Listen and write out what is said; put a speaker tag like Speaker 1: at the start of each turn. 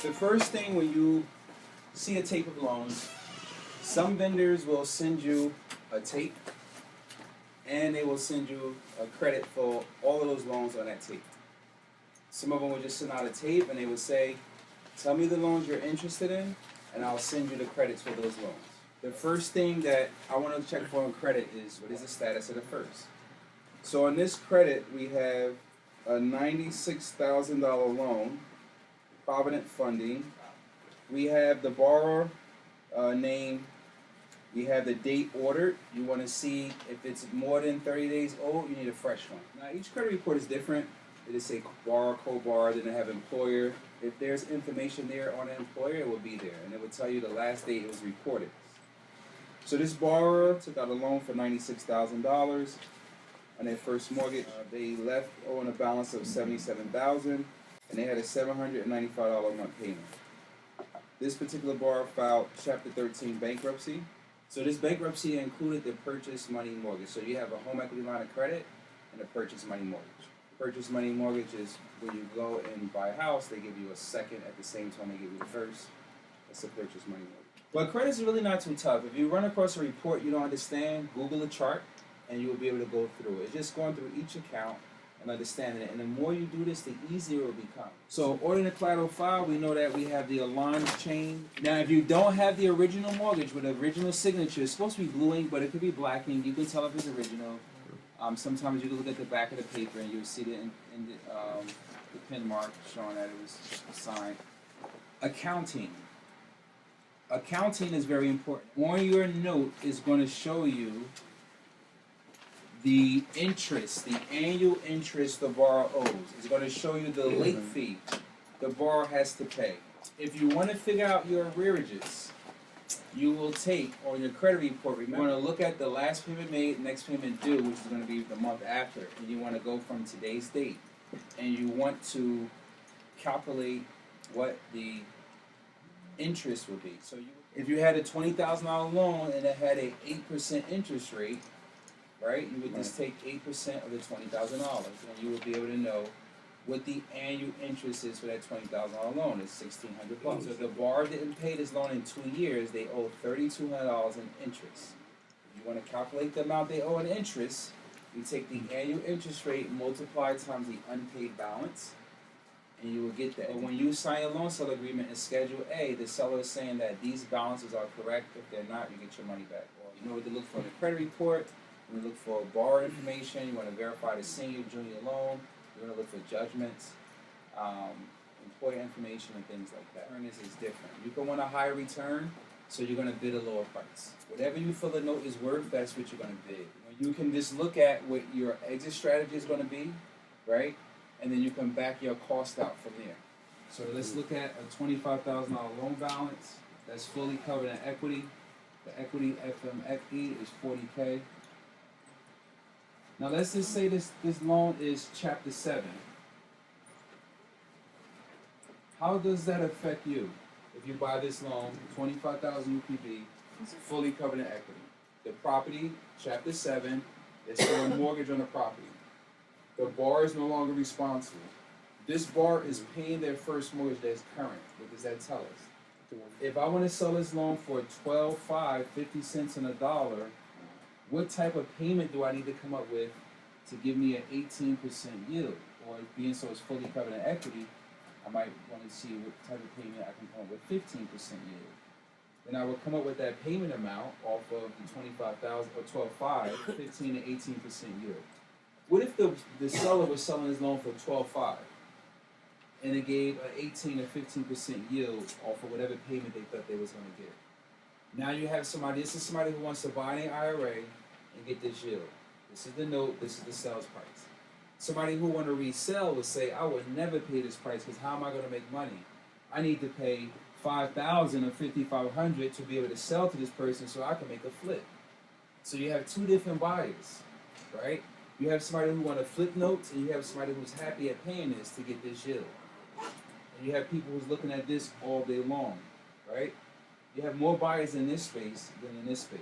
Speaker 1: The first thing when you see a tape of loans, some vendors will send you a tape and they will send you a credit for all of those loans on that tape. Some of them will just send out a tape and they will say, tell me the loans you're interested in and I'll send you the credits for those loans. The first thing that I want to check for on credit is what is the status of the first. So on this credit we have a $96,000 loan, Provident Funding. We have the borrower name. We have the date ordered. You want to see if it's more than 30 days old, you need a fresh one. Now each credit report is different. It is say borrower, co-borrower, then they have employer. If there's information there on the employer, it will be there, and it will tell you the last date it was reported. So this borrower took out a loan for $96,000 on their first mortgage. They left owing a balance of $77,000, and they had a $795 a month payment. This particular borrower filed Chapter 13 bankruptcy. So this bankruptcy included the purchase money mortgage. So you have a home equity line of credit and a purchase money mortgage. Purchase money mortgage is when you go and buy a house, they give you a second at the same time they give you the first. That's a purchase money mortgage. But credit is really not too tough. If you run across a report you don't understand, Google a chart and you will be able to go through it. It's just going through each account and understanding it. And the more you do this, the easier it will become. So ordering the collateral file, we know that we have the aligned chain. Now if you don't have the original mortgage with the original signature, it's supposed to be blue ink, but it could be black ink. You can tell if it's original. Sometimes you can look at the back of the paper and you'll see the pin mark showing that it was signed. Accounting. Accounting is very important. On your note is going to show you the interest, the annual interest the borrower owes. It's going to show you the late fee the borrower has to pay. If you want to figure out your arrearages, you will take on your credit report, remember, you want to look at the last payment made, next payment due, which is going to be the month after, and you want to go from today's date, and you want to calculate what the interest will be. So if you had a $20,000 loan and it had an 8% interest rate, right, you would just take 8% of the $20,000, and you would be able to know what the annual interest is for that $20,000 loan. It's $1,600 bucks. So if the borrower didn't pay this loan in 2 years, they owe $3,200 in interest. If you want to calculate the amount they owe in interest, you take the annual interest rate multiplied times the unpaid balance, and you will get that. But when you sign a loan sale agreement in Schedule A, the seller is saying that these balances are correct. If they're not, you get your money back. Or you know what to look for in the credit report. You look for borrower information. You want to verify the senior, junior loan. You're going to look for judgments, employer information, and things like that. Earnings is different. You can want a higher return, so you're going to bid a lower price. Whatever you feel the note is worth, that's what you're going to bid. You can just look at what your exit strategy is going to be, right? And then you can back your cost out from there. So let's look at a $25,000 loan balance that's fully covered in equity. The equity FMFE is $40K. Now let's just say this loan is Chapter 7. How does that affect you? If you buy this loan, $25,000 UPB, fully covered in equity. The property, Chapter 7, there's still a mortgage on the property. The borrower is no longer responsible. This borrower is paying their first mortgage that's current. What does that tell us? If I want to sell this loan for $12.5, 50 cents on a dollar, what type of payment do I need to come up with to give me an 18% yield? Or being so it's fully covered in equity, I might want to see what type of payment I can come up with 15% yield. Then I will come up with that payment amount off of the $25,000 or $12.5, 15 to 18% yield. What if the seller was selling his loan for $12.5 and it gave an 18 or 15% yield off of whatever payment they thought they was going to get? Now you have somebody, this is somebody who wants to buy an IRA and get this yield. This is the note, this is the sales price. Somebody who want to resell would say, I would never pay this price because how am I going to make money? I need to pay $5,000 or $5,500 to be able to sell to this person so I can make a flip. So you have two different buyers, right? You have somebody who want to flip notes and you have somebody who's happy at paying this to get this yield. And you have people who's looking at this all day long, right? You have more buyers in this space than in this space.